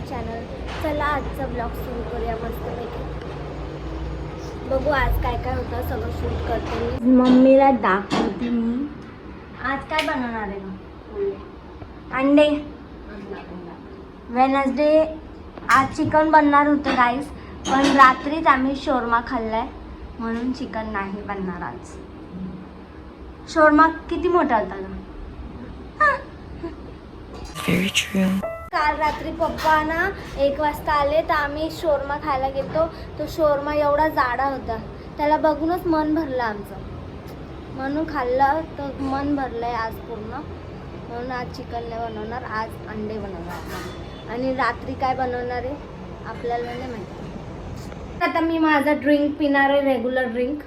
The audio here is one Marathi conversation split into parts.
चॅनल. चला आजचा ब्लॉग सुरू करूया मस्तपैकी. बघू आज काय काय होतं, सगळं शूट करते मी. मम्मीला दाखवते मी आज काय बनवणार आहे. अंडे. वेनसडे आज चिकन बनणार होतं गाईस, पण रात्रीच आम्ही शोरमा खाल्लाय म्हणून चिकन नाही बनणार आज. शोरमा किती मोठा होता ना. Very true. काल रात्री पप्पा ना 1 वाजता आले तर आम्ही शोरमा खायला गेलो. तो शोरमा एवढा जाडा होता, त्याला बघूनच मन भरलं आमचं, म्हणून खाल्लं तर मन भरलंय आज पूर्ण. म्हणून आज चिकन नाही बनवणार, आज अंडे बनवणार. आणि रात्री काय बनवणार आहे आपल्याला नाही माहिती. आता मी माझा ड्रिंक पिणार आहे, रेग्युलर ड्रिंक.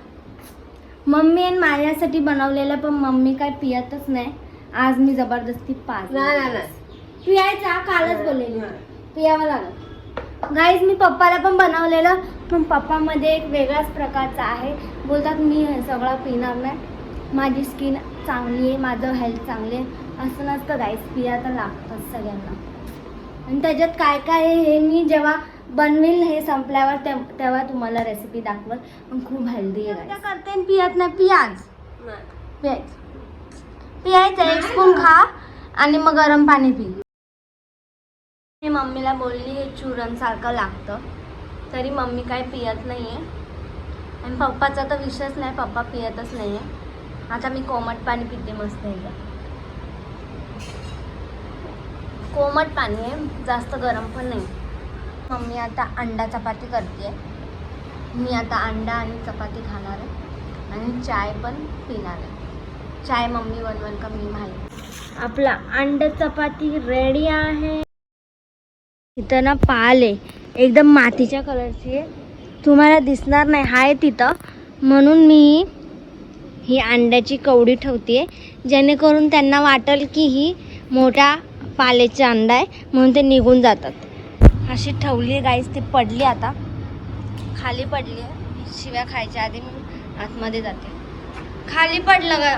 मम्मी आणि माझ्यासाठी बनवलेलं, पण मम्मी काय पियतच नाही. आज मी जबरदस्ती पियायचा, कालच बोललेली पियावं लागत. गाईज मी पप्पाला पण बनवलेलं, पण पप्पामध्ये एक वेगळाच प्रकारचा आहे. बोलतात मी हे सगळं पिणार नाही, माझी स्किन चांगली आहे, माझं हेल्थ चांगली आहे. असं नसतं गाईज, पिया तर लागतंच सगळ्यांना. आणि त्याच्यात काय काय आहे हे मी जेव्हा बनवेल हे संपल्यावर तेव्हा तुम्हाला रेसिपी दाखवल. पण खूप हेल्दी आहे. काय करते पियत नाही, पियायचं 1 स्पून खा आणि मग गरम पाणी पी. मी मम्मीला बोलली हे चूरण सारखं लागतं, तरी मम्मी काय पियत नाही आहे. आणि पप्पाचा तर विषयच नाही, पप्पा पियतच नाही आहे. आता मी कोमट पाणी पिते मस्त एकदा. कोमट पाणी आहे, जास्त गरम पण नाही. मम्मी आता अंडा चपाती करते. मी आता अंडा आणि चपाती खाणार आहे आणि चाय पण पिणार आहे. चाय मम्मी बनवेल का मी माहिती. आपला अंडा चपाती रेडी आहे. इथं ना पाल आहे, एकदम मातीच्या कलरची आहे, तुम्हाला दिसणार नाही आहे तिथं. म्हणून मी ही अंड्याची कवडी ठेवते, जेणेकरून त्यांना वाटेल की ही मोठ्या पाल्याचा अंडा आहे, म्हणून ते निघून जातात. अशी ठेवली आहे गाईस, ती पडली आता खाली पडली आहे. शिव्या खायच्या आधी मी आतमध्ये जाते. खाली पडलं ग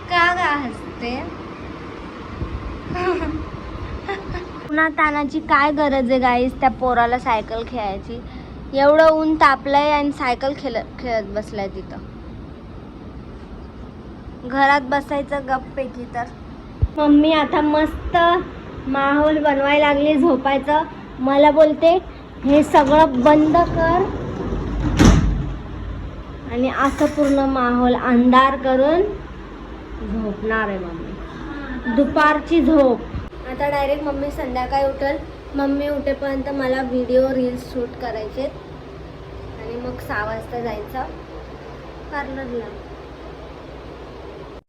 का हसते. पुन्हा तानाची काय गरज आहे गाईस त्या पोराला सायकल खेळायची. एवढं ऊन तापलंय आणि सायकल खेळत बसलाय तिथं. घरात बसायचं गप्पैकी. तर मम्मी आता मस्त माहोल बनवायला लागली झोपायचं. मला बोलते हे सगळं बंद कर आणि असं पूर्ण माहोल अंधार करून झोपणार आहे मम्मी. दुपारची झोप. आता डायरेक्ट मम्मी संध्याकाळी उठेल. मम्मी उठेपर्यंत मला व्हिडिओ रील्स शूट करायचे आणि मग 6 वाजता जायचं पार्लरला.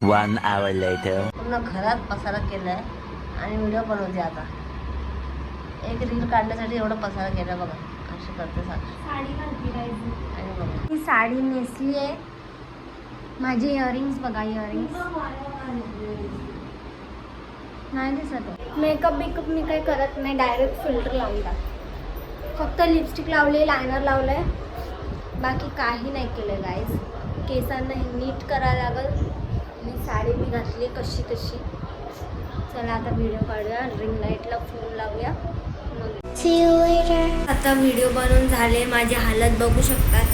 1 hour later. पूर्ण घरात पसारा केलाय आणि व्हिडिओ बनवते. आता एक रील काढण्यासाठी एवढं पसारा केला बघा. अशी करते साडी घातली आणि बघा ही साडी नेसली आहे. माझे इयरिंग्स बघा, इयरिंग्स नाही दिसत. मेकअप मी काही करत नाही, डायरेक्ट फिल्टर लावून टाक. फक्त लिपस्टिक लावले, लायनर लावलंय, बाकी काही नाही केलं गाईज. केसांना नीट करायला लागल. आणि साडी मी घातली कशी तशी. चला आता व्हिडिओ काढूया, रिंग लाईटला फूल लावूया. आता व्हिडिओ बनवून झाले. माझी हालत बघू शकतात.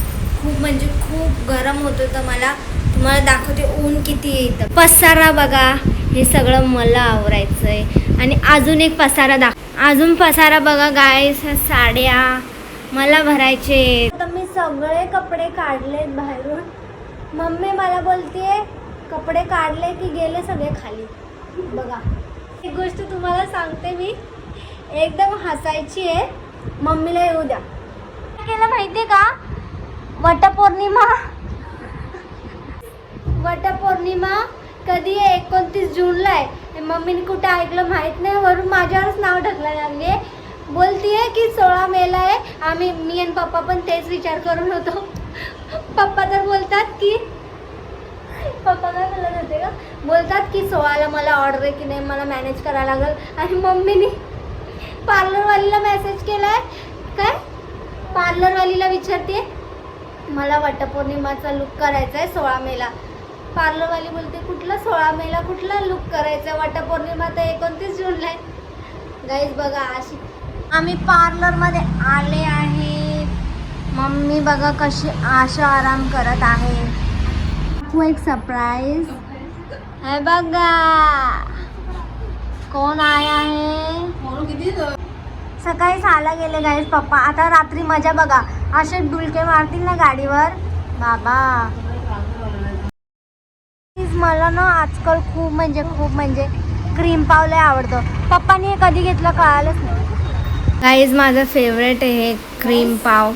खूप म्हणजे खूप गरम होत होतं मला. तुम्हाला दाखवते ऊन किती येतं. पसारा बघा, हे सगळं मला आवरायचं आहे. आणि अजून एक पसारा अजून पसारा बघा गाईस, साड्या मला भरायचे. आता मी सगळे कपडे काढलेत बाहेरून. मम्मी मला बोलते कपडे काढले की गेले सगळे खाली. बघा एक गोष्ट तुम्हाला सांगते मी, एकदम हसायची आहे. मम्मीला येऊ द्या. काय केलं माहितीये का, वटपौर्णिमा कधी आहे 29 जूनला आहे. मम्मीने कुठे ऐकलं माहीत नाही, वरून माझ्यावरच नाव ढकलायला लागले. बोलतीये की 16 मेला आहे. मी आणि पप्पा पण तेच विचार करून होतो. पप्पा तर बोलतात की पप्पा काय बोलत होते का, बोलतात की 16ला मला ऑर्डर आहे की नाही, मला मॅनेज करायला लागेल. आणि मम्मीने पार्लरवालीला मेसेज केलाय. काय पार्लरवालीला विचारते मला वटपौर्णिमाचा लुक करायचा आहे 16 मेला. पार्लरवाली बोलते कुठला 16 मेला कुठला लुक करायचा, वटपौर्णिमा तर 29 जूनला आहे. गाईज बघा अशी आम्ही पार्लरमध्ये आले आहे. मम्मी बघा कशी आशा आराम करत आहे. तू एक सरप्राईज है बघा. कोण आया आहे? सकाळी 6ला गेले गाईज पप्पा. आता रात्री मजा बघा, असे डुलके मारतील ना गाडीवर बाबा. मला ना आजकाल खूप म्हणजे क्रीम पाव लय आवडतं. पप्पानी हे कधी घेतलं कळालंच नाही. गाईज माझं फेवरेट आहे हे क्रीम पाव.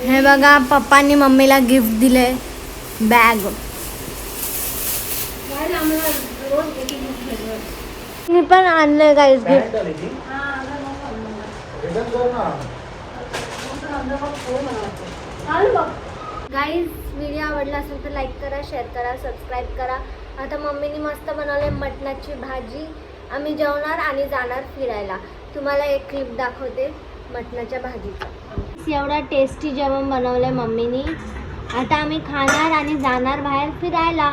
हे बघा पप्पांनी मम्मीला गिफ्ट दिले बॅग. मी पण आणलंय गाईज गिफ्ट. गाईज व्हिडिओ आवडला असेल तर लाईक करा, शेअर करा, सबस्क्राईब करा. आता मम्मीने मस्त बनवले मटणाची भाजी. आम्ही जेवणार आणि जाणार फिरायला. तुम्हाला एक क्लिप दाखवते मटणाच्या भाजीचं. एवढा टेस्टी जेवण बनवलंय मम्मीनी. आता आम्ही खाणार आणि जाणार बाहेर फिरायला.